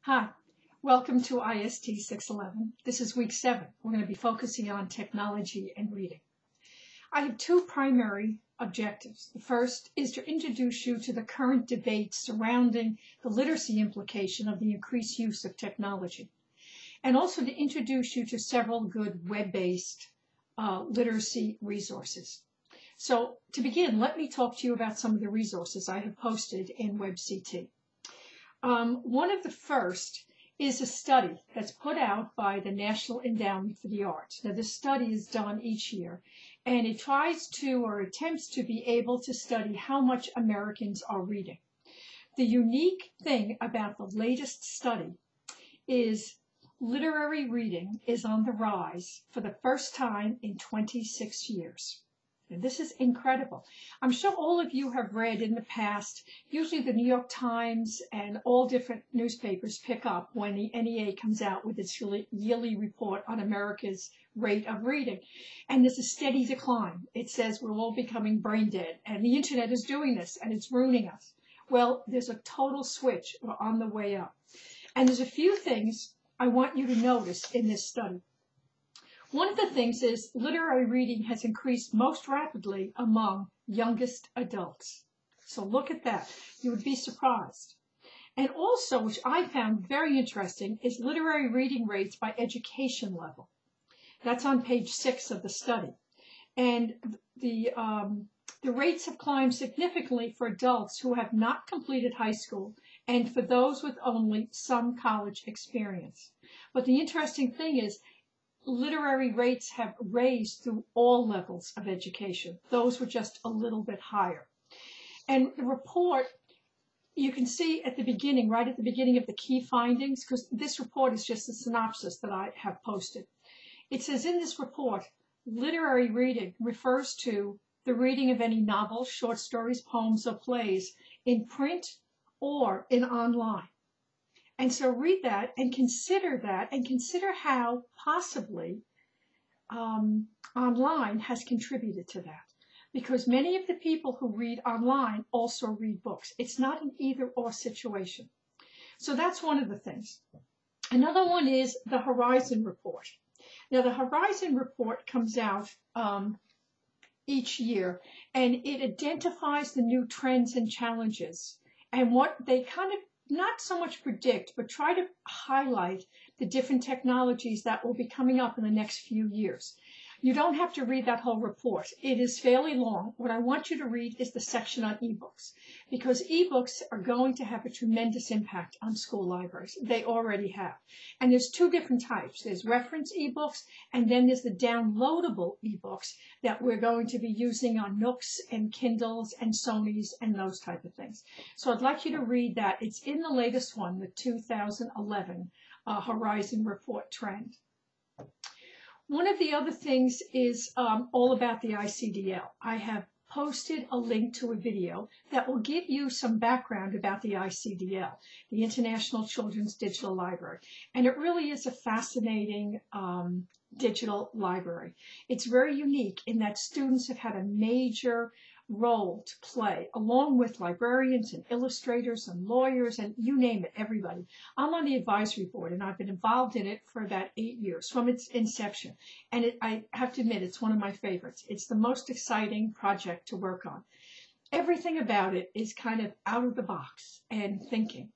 Hi, welcome to IST611. This is week 7. We're going to be focusing on technology and reading. I have two primary objectives. The first is to introduce you to the current debate surrounding the literacy implication of the increased use of technology, and also to introduce you to several good web-based literacy resources. So to begin, let me talk to you about some of the resources I have posted in WebCT. One of the first is a study that's put out by the National Endowment for the Arts. Now, this study is done each year, and it tries to or attempts to be able to study how much Americans are reading. The unique thing about the latest study is literary reading is on the rise for the first time in 26 years. And this is incredible. I'm sure all of you have read in the past, usually the New York Times and all different newspapers pick up when the NEA comes out with its yearly report on America's rate of reading. And there's a steady decline. It says we're all becoming brain dead, and the internet is doing this, and it's ruining us. Well, there's a total switch. We're on the way up. And there's a few things I want you to notice in this study. One of the things is literary reading has increased most rapidly among youngest adults. So look at that. You would be surprised. And also, which I found very interesting, is literary reading rates by education level. That's on page 6 of the study. And the rates have climbed significantly for adults who have not completed high school and for those with only some college experience. But the interesting thing is, literary rates have raised through all levels of education. Those were just a little bit higher. And the report, you can see at the beginning, right at the beginning of the key findings, because this report is just a synopsis that I have posted. It says in this report, literary reading refers to the reading of any novels, short stories, poems, or plays in print or in online. And so read that and consider how possibly online has contributed to that. Because many of the people who read online also read books. It's not an either-or situation. So that's one of the things. Another one is the Horizon Report. Now, the Horizon Report comes out each year, and it identifies the new trends and challenges and what they kind of not so much predict, but try to highlight the different technologies that will be coming up in the next few years. You don't have to read that whole report. It is fairly long. What I want you to read is the section on ebooks, because ebooks are going to have a tremendous impact on school libraries. They already have. And there's two different types. There's reference ebooks, and then there's the downloadable ebooks that we're going to be using on Nooks and Kindles and Sonys and those type of things. So I'd like you to read that. It's in the latest one, the 2011 Horizon Report trend. One of the other things is all about the ICDL. I have posted a link to a video that will give you some background about the ICDL, the International Children's Digital Library. And it really is a fascinating digital library. It's very unique in that students have had a major role to play, along with librarians and illustrators and lawyers and you name it, everybody. I'm on the advisory board, and I've been involved in it for about 8 years from its inception. And I have to admit, it's one of my favorites. It's the most exciting project to work on. Everything about it is kind of out of the box and thinking.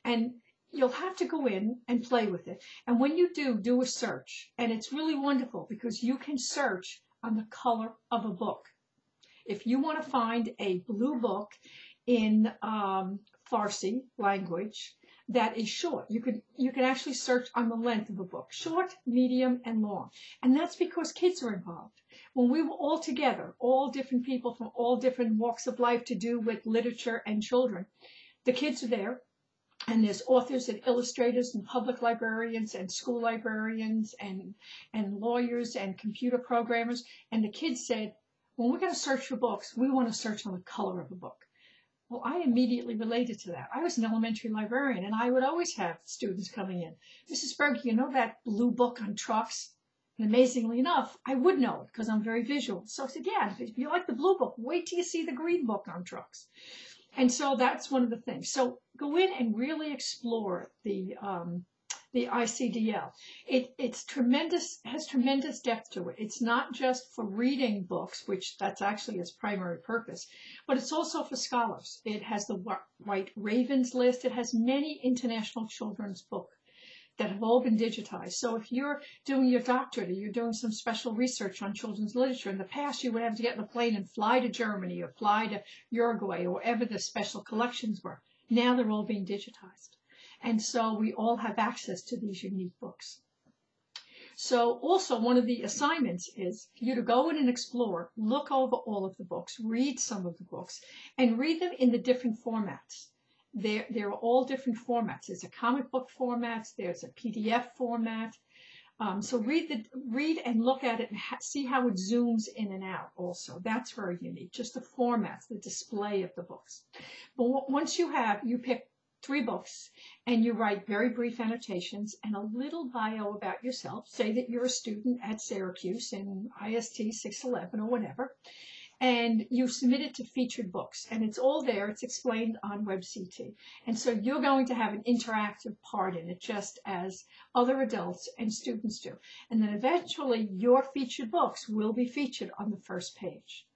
And you'll have to go in and play with it. And when you do a search. And it's really wonderful because you can search on the color of a book. If you want to find a blue book in Farsi language that is short, you can actually search on the length of a book, short, medium, and long. And that's because kids are involved. When we were all together, all different people from all different walks of life to do with literature and children, the kids are there. And there's authors and illustrators and public librarians and school librarians and lawyers and computer programmers. And the kids said, when we're going to search for books, we want to search on the color of a book. Well, I immediately related to that. I was an elementary librarian, and I would always have students coming in. Mrs. Berg, you know that blue book on trucks? And amazingly enough, I would know it because I'm very visual. So I said, yeah, if you like the blue book, wait till you see the green book on trucks. And so that's one of the things. So go in and really explore the ICDL. It's tremendous, has tremendous depth to it. It's not just for reading books, which that's actually its primary purpose, but it's also for scholars. It has the White Ravens list. It has many international children's books that have all been digitized. So if you're doing your doctorate or you're doing some special research on children's literature, in the past you would have to get in a plane and fly to Germany or fly to Uruguay or wherever the special collections were. Now they're all being digitized. And so we all have access to these unique books. So also one of the assignments is for you to go in and explore, look over all of the books, read some of the books, and read them in the different formats. There are all different formats. There's a comic book format. There's a PDF format. So read and look at it and see how it zooms in and out also. That's very unique. Just the formats, the display of the books. But once you pick 3 books and you write very brief annotations and a little bio about yourself. Say that you're a student at Syracuse in Ist611 or whatever. And you submit it to featured books, and it's all there. It's explained on WebCT. And so you're going to have an interactive part in it, just as other adults and students do. And then eventually your featured books will be featured on the first page.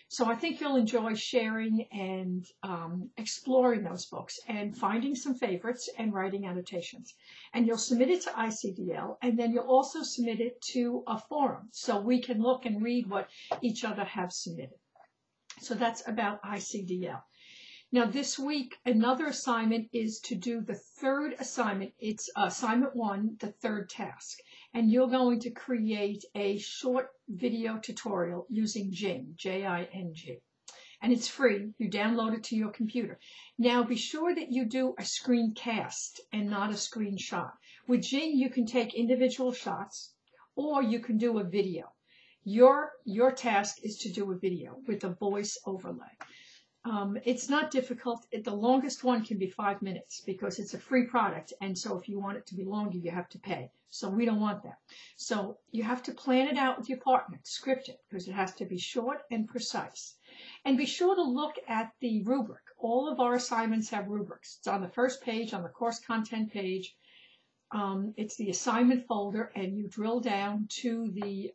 So I think you'll enjoy sharing and exploring those books and finding some favorites and writing annotations. And you'll submit it to ICDL, and then you'll also submit it to a forum so we can look and read what each other have submitted. So that's about ICDL. Now this week, another assignment is to do the 3rd assignment. It's assignment 1, the 3rd task. And you're going to create a short video tutorial using Jing, J-I-N-G. And it's free. You download it to your computer. Now be sure that you do a screencast and not a screenshot. With Jing, you can take individual shots or you can do a video. Your task is to do a video with a voice overlay. It's not difficult. The longest one can be 5 minutes because it's a free product. And so if you want it to be longer, you have to pay. So we don't want that. So you have to plan it out with your partner, script it, because it has to be short and precise. And be sure to look at the rubric. All of our assignments have rubrics. It's on the first page, on the course content page. It's the assignment folder, and you drill down to the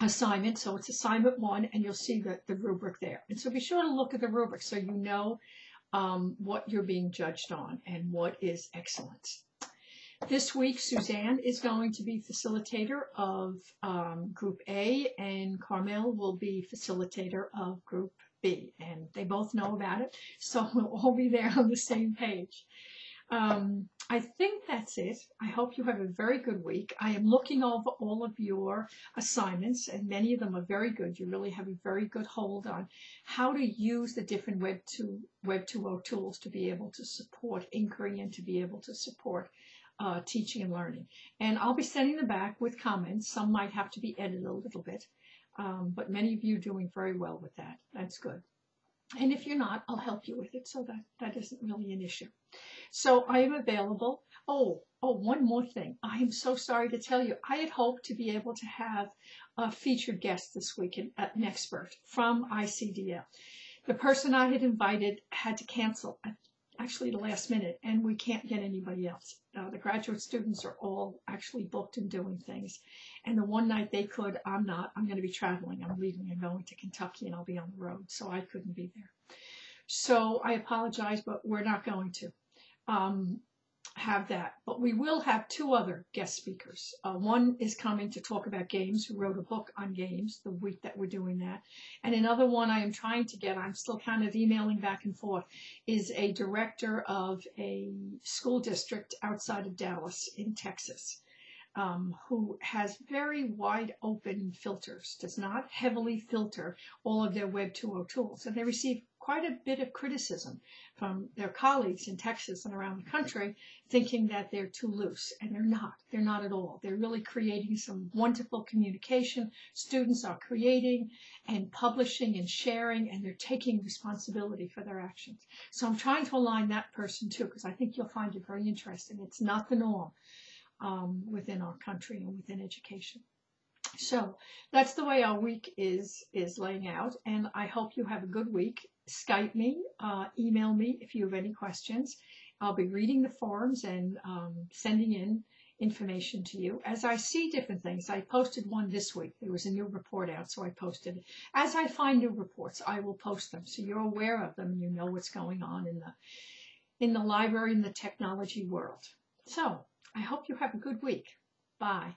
assignment. So it's assignment 1, and you'll see the rubric there. And so be sure to look at the rubric so you know what you're being judged on and what is excellence. This week, Suzanne is going to be facilitator of Group A, and Carmel will be facilitator of Group B. And they both know about it, so we'll all be there on the same page. I think that's it. I hope you have a very good week. I am looking over all of your assignments, and many of them are very good. You really have a very good hold on how to use the different Web 2.0 tools to be able to support inquiry and to be able to support teaching and learning. And I'll be sending them back with comments. Some might have to be edited a little bit, but many of you are doing very well with that. That's good. And if you're not, I'll help you with it, so that isn't really an issue. So I am available. Oh, one more thing. I am so sorry to tell you. I had hoped to be able to have a featured guest this week, an expert from ICDL. The person I had invited had to cancel actually the last minute, and we can't get anybody else. The graduate students are all actually booked and doing things. And the one night they could, I'm not. I'm going to be traveling. I'm leaving and going to Kentucky, and I'll be on the road, so I couldn't be there. So I apologize, but we're not going to have that. But we will have 2 other guest speakers. One is coming to talk about games, who wrote a book on games the week that we're doing that. And another one I am trying to get, I'm still kind of emailing back and forth, is a director of a school district outside of Dallas in Texas, who has very wide open filters, does not heavily filter all of their Web 2.0 tools. And they receive quite a bit of criticism from their colleagues in Texas and around the country, thinking that they're too loose. And they're not. They're not at all. They're really creating some wonderful communication. Students are creating and publishing and sharing, and they're taking responsibility for their actions. So I'm trying to align that person too, because I think you'll find it very interesting. It's not the norm within our country and within education. So that's the way our week is laying out, and I hope you have a good week. Skype me, email me if you have any questions. I'll be reading the forums and sending in information to you as I see different things. I posted one this week. There was a new report out, so I posted it. As I find new reports, I will post them so you're aware of them and you know what's going on in the library and the technology world. So I hope you have a good week. Bye.